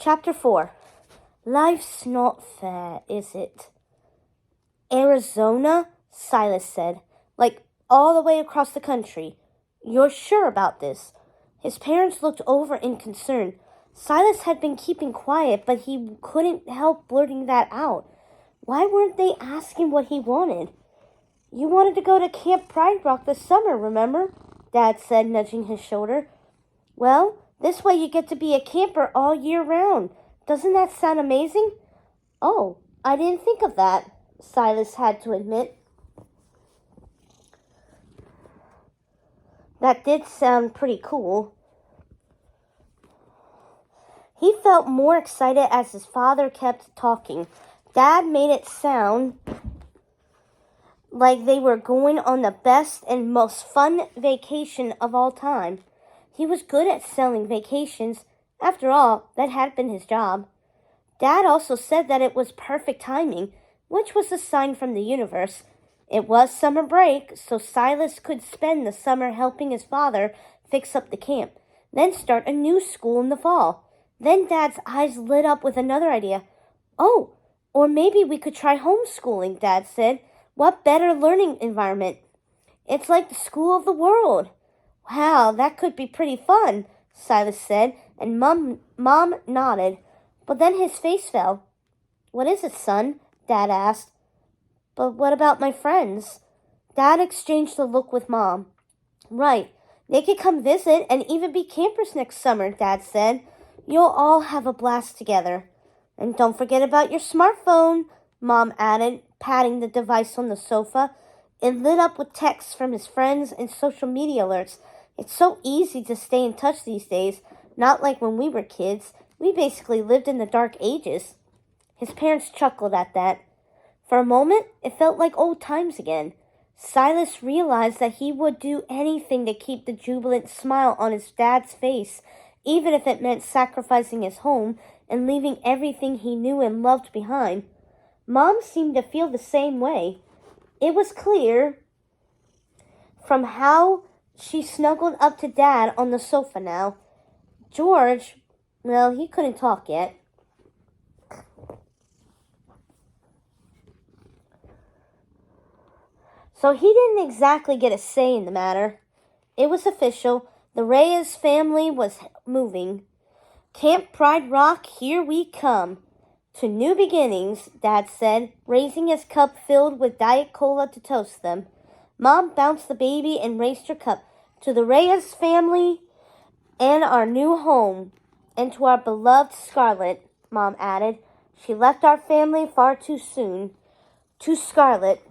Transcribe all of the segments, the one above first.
Chapter 4. Life's not fair, is it? Arizona? Silas said. Like, all the way across the country. You're sure about this? His parents looked over in concern. Silas had been keeping quiet, but he couldn't help blurting that out. Why weren't they asking what he wanted? You wanted to go to Camp Pride Rock this summer, remember? Dad said, nudging his shoulder. Well, this way you get to be a camper all year round. Doesn't that sound amazing? Oh, I didn't think of that, Silas had to admit. That did sound pretty cool. He felt more excited as his father kept talking. Dad made it sound like they were going on the best and most fun vacation of all time. He was good at selling vacations. After all, that had been his job. Dad also said that it was perfect timing, which was a sign from the universe. It was summer break, so Silas could spend the summer helping his father fix up the camp, then start a new school in the fall. Then Dad's eyes lit up with another idea. Oh, or maybe we could try homeschooling, Dad said. What better learning environment? It's like the school of the world. Wow, that could be pretty fun, Silas said, and Mom nodded. But then his face fell. What is it, son? Dad asked. But what about my friends? Dad exchanged a look with Mom. Right, they could come visit and even be campers next summer, Dad said. You'll all have a blast together. And don't forget about your smartphone, Mom added, patting the device on the sofa. It lit up with texts from his friends and social media alerts. It's so easy to stay in touch these days, not like when we were kids. We basically lived in the dark ages. His parents chuckled at that. For a moment, it felt like old times again. Silas realized that he would do anything to keep the jubilant smile on his dad's face, even if it meant sacrificing his home and leaving everything he knew and loved behind. Mom seemed to feel the same way. It was clear from how she snuggled up to Dad on the sofa now. George, well, he couldn't talk yet. So he didn't exactly get a say in the matter. It was official. The Reyes family was moving. Camp Pride Rock, here we come. To new beginnings, Dad said, raising his cup filled with Diet Cola to toast them. Mom bounced the baby and raised her cup. To the Reyes family and our new home, and to our beloved Scarlett, Mom added. She left our family far too soon. To Scarlett,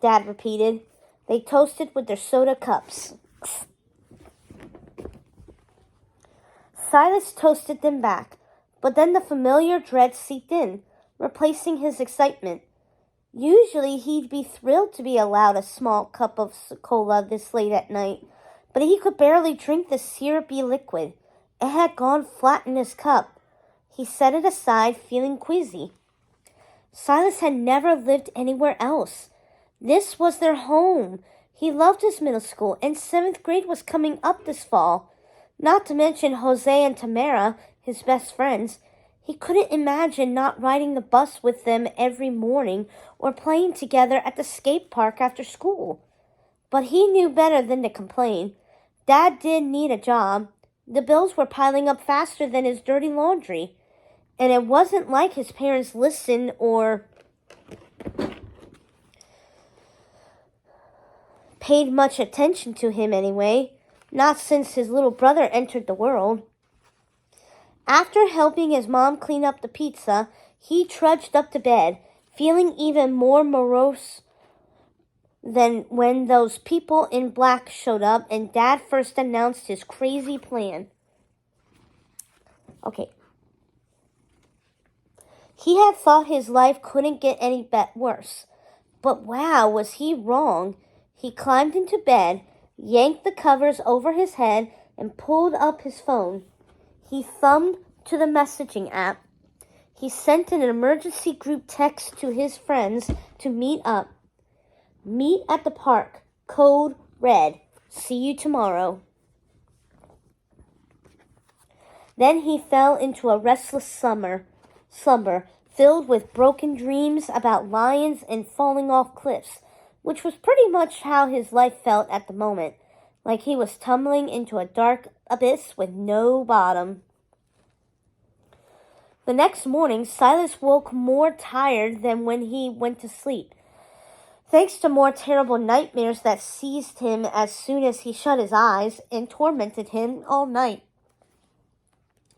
Dad repeated. They toasted with their soda cups. Silas toasted them back, but then the familiar dread seeped in, replacing his excitement. Usually he'd be thrilled to be allowed a small cup of cola this late at night, but he could barely drink the syrupy liquid. It had gone flat in his cup. He set it aside, feeling queasy. Silas had never lived anywhere else. This was their home. He loved his middle school, and 7th grade was coming up this fall. Not to mention Jose and Tamara, his best friends. He couldn't imagine not riding the bus with them every morning or playing together at the skate park after school. But he knew better than to complain. Dad did need a job. The bills were piling up faster than his dirty laundry. And it wasn't like his parents listened or paid much attention to him anyway. Not since his little brother entered the world. After helping his mom clean up the pizza, he trudged up to bed, feeling even more morose than when those people in black showed up and Dad first announced his crazy plan. Okay. He had thought his life couldn't get any worse. But wow, was he wrong. He climbed into bed, yanked the covers over his head, and pulled up his phone. He thumbed to the messaging app. He sent an emergency group text to his friends to meet up. Meet at the park. Code red. See you tomorrow. Then he fell into a restless slumber, filled with broken dreams about lions and falling off cliffs, which was pretty much how his life felt at the moment, like he was tumbling into a dark abyss with no bottom. The next morning, Silas woke more tired than when he went to sleep, thanks to more terrible nightmares that seized him as soon as he shut his eyes and tormented him all night.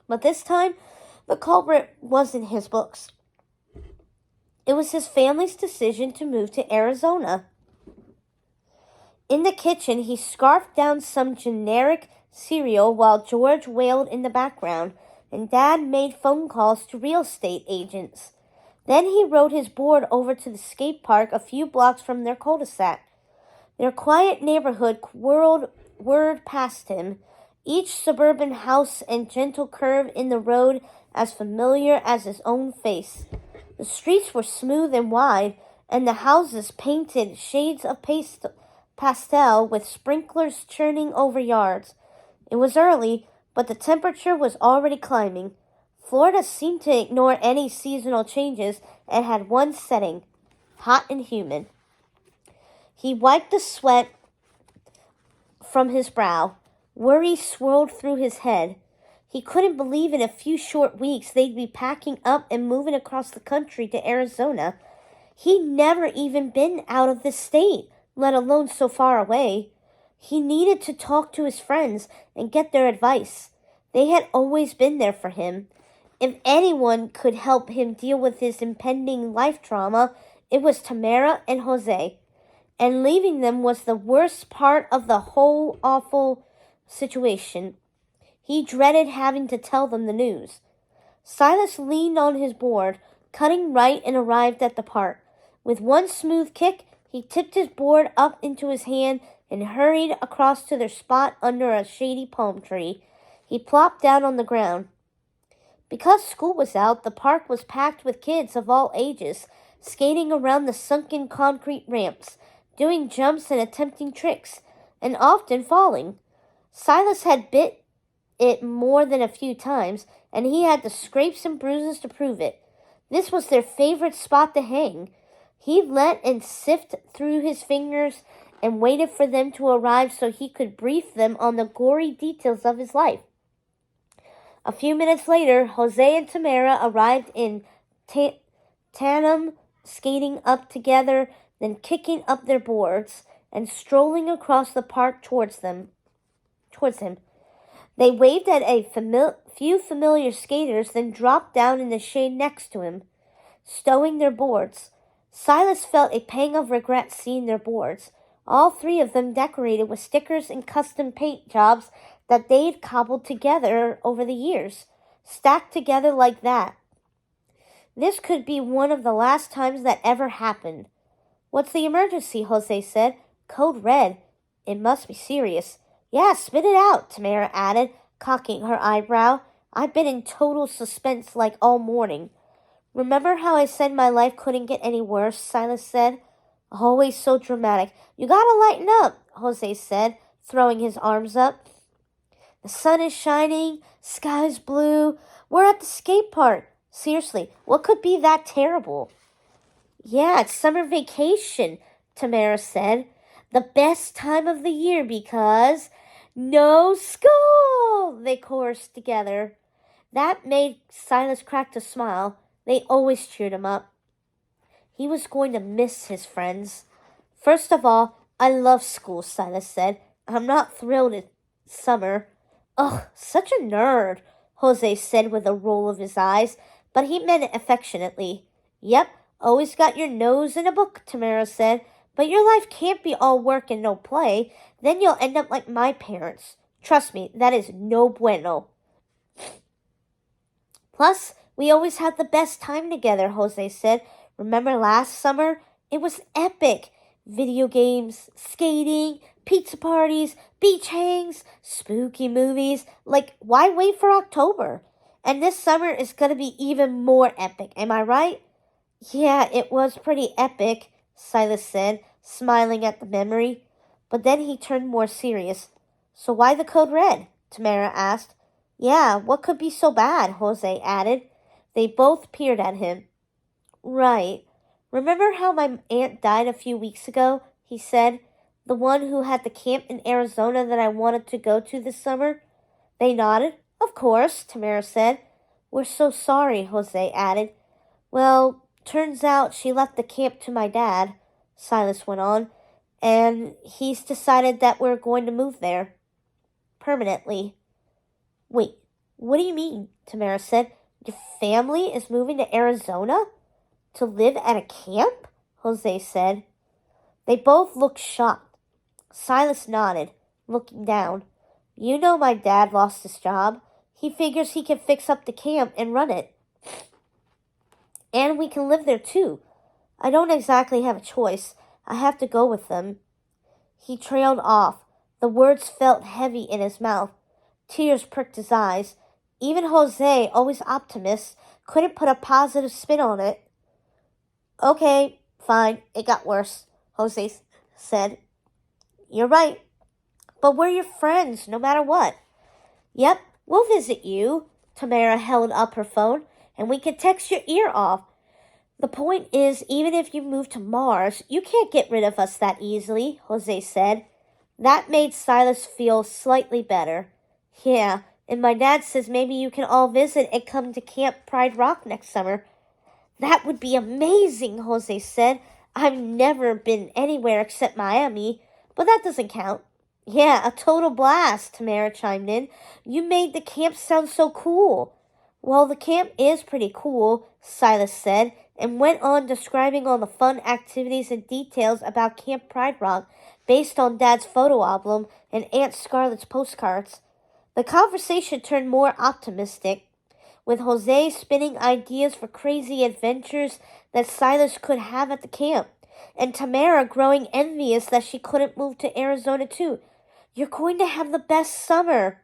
But this time, the culprit wasn't his books. It was his family's decision to move to Arizona. In the kitchen, he scarfed down some generic cereal while George wailed in the background, and Dad made phone calls to real estate agents. Then he rode his board over to the skate park a few blocks from their cul-de-sac. Their quiet neighborhood whirred past him, each suburban house and gentle curve in the road as familiar as his own face. The streets were smooth and wide, and the houses painted shades of pastel with sprinklers churning over yards. It was early, but the temperature was already climbing. Florida seemed to ignore any seasonal changes and had one setting: hot and humid. He wiped the sweat from his brow. Worry swirled through his head. He couldn't believe in a few short weeks they'd be packing up and moving across the country to Arizona. He'd never even been out of the state, let alone so far away. He needed to talk to his friends and get their advice. They had always been there for him. If anyone could help him deal with his impending life trauma, it was Tamara and Jose. And leaving them was the worst part of the whole awful situation. He dreaded having to tell them the news. Silas leaned on his board, cutting right, and arrived at the park. With one smooth kick, he tipped his board up into his hand and hurried across to their spot under a shady palm tree. He plopped down on the ground. Because school was out, the park was packed with kids of all ages, skating around the sunken concrete ramps, doing jumps and attempting tricks, and often falling. Silas had bit it more than a few times, and he had the scrapes and bruises to prove it. This was their favorite spot to hang. He let and sift through his fingers and waited for them to arrive so he could brief them on the gory details of his life. A few minutes later, Jose and Tamara arrived in tandem, skating up together, then kicking up their boards and strolling across the park towards him. They waved at a few familiar skaters, then dropped down in the shade next to him, stowing their boards. Silas felt a pang of regret seeing their boards, all three of them decorated with stickers and custom paint jobs that they'd cobbled together over the years, stacked together like that. This could be one of the last times that ever happened. "What's the emergency?" Jose said. "Code red. It must be serious." "Yeah, spit it out," Tamara added, cocking her eyebrow. "I've been in total suspense like all morning." "Remember how I said my life couldn't get any worse?" Silas said. "Always so dramatic." "You gotta lighten up," Jose said, throwing his arms up. "The sun is shining, sky's blue. We're at the skate park. Seriously, what could be that terrible?" "Yeah, it's summer vacation," Tamara said. "The best time of the year because no school," they chorused together. That made Silas crack a smile. They always cheered him up. He was going to miss his friends. "First of all, I love school," Silas said. "I'm not thrilled it's summer." "Ugh, such a nerd," Jose said with a roll of his eyes, but he meant it affectionately. "Yep, always got your nose in a book," Tamara said. "But your life can't be all work and no play. Then you'll end up like my parents. Trust me, that is no bueno." "Plus, we always had the best time together," Jose said. "Remember last summer? It was epic. Video games, skating, pizza parties, beach hangs, spooky movies. Like, why wait for October? And this summer is going to be even more epic, am I right?" "Yeah, it was pretty epic," Silas said, smiling at the memory. But then he turned more serious. "So why the code red?" Tamara asked. Yeah, what could be so bad? Jose added. They both peered at him. Right. Remember how my aunt died a few weeks ago? He said. The one who had the camp in Arizona that I wanted to go to this summer? They nodded. Of course, Tamara said. We're so sorry, Jose added. Well, turns out she left the camp to my dad, Silas went on, and he's decided that we're going to move there. Permanently. Wait, what do you mean? Tamara said. Your family is moving to Arizona? To live at a camp? Jose said. They both looked shocked. Silas nodded, looking down. You know my dad lost his job. He figures he can fix up the camp and run it. And we can live there too. I don't exactly have a choice. I have to go with them. He trailed off. The words felt heavy in his mouth. Tears pricked his eyes. Even Jose, always optimist, couldn't put a positive spin on it. Okay, fine, it got worse, Jose said. You're right. But we're your friends, no matter what. Yep, we'll visit you. Tamara held up her phone, and we can text your ear off. The point is, even if you move to Mars, you can't get rid of us that easily, Jose said. That made Silas feel slightly better. Yeah, and my dad says maybe you can all visit and come to Camp Pride Rock next summer. That would be amazing, Jose said. I've never been anywhere except Miami, but that doesn't count. Yeah, a total blast, Tamara chimed in. You made the camp sound so cool. Well, the camp is pretty cool, Silas said, and went on describing all the fun activities and details about Camp Pride Rock based on Dad's photo album and Aunt Scarlett's postcards. The conversation turned more optimistic, with Jose spinning ideas for crazy adventures that Silas could have at the camp, and Tamara growing envious that she couldn't move to Arizona too. You're going to have the best summer.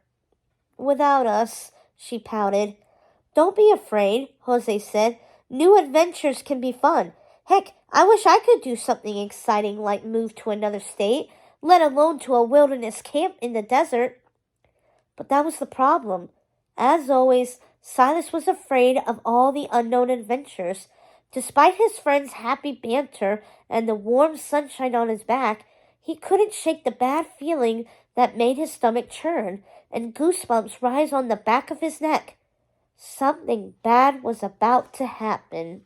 Without us, she pouted. Don't be afraid, Jose said. New adventures can be fun. Heck, I wish I could do something exciting like move to another state, let alone to a wilderness camp in the desert. But that was the problem. As always, Silas was afraid of all the unknown adventures. Despite his friends' happy banter and the warm sunshine on his back, he couldn't shake the bad feeling that made his stomach churn and goosebumps rise on the back of his neck. Something bad was about to happen.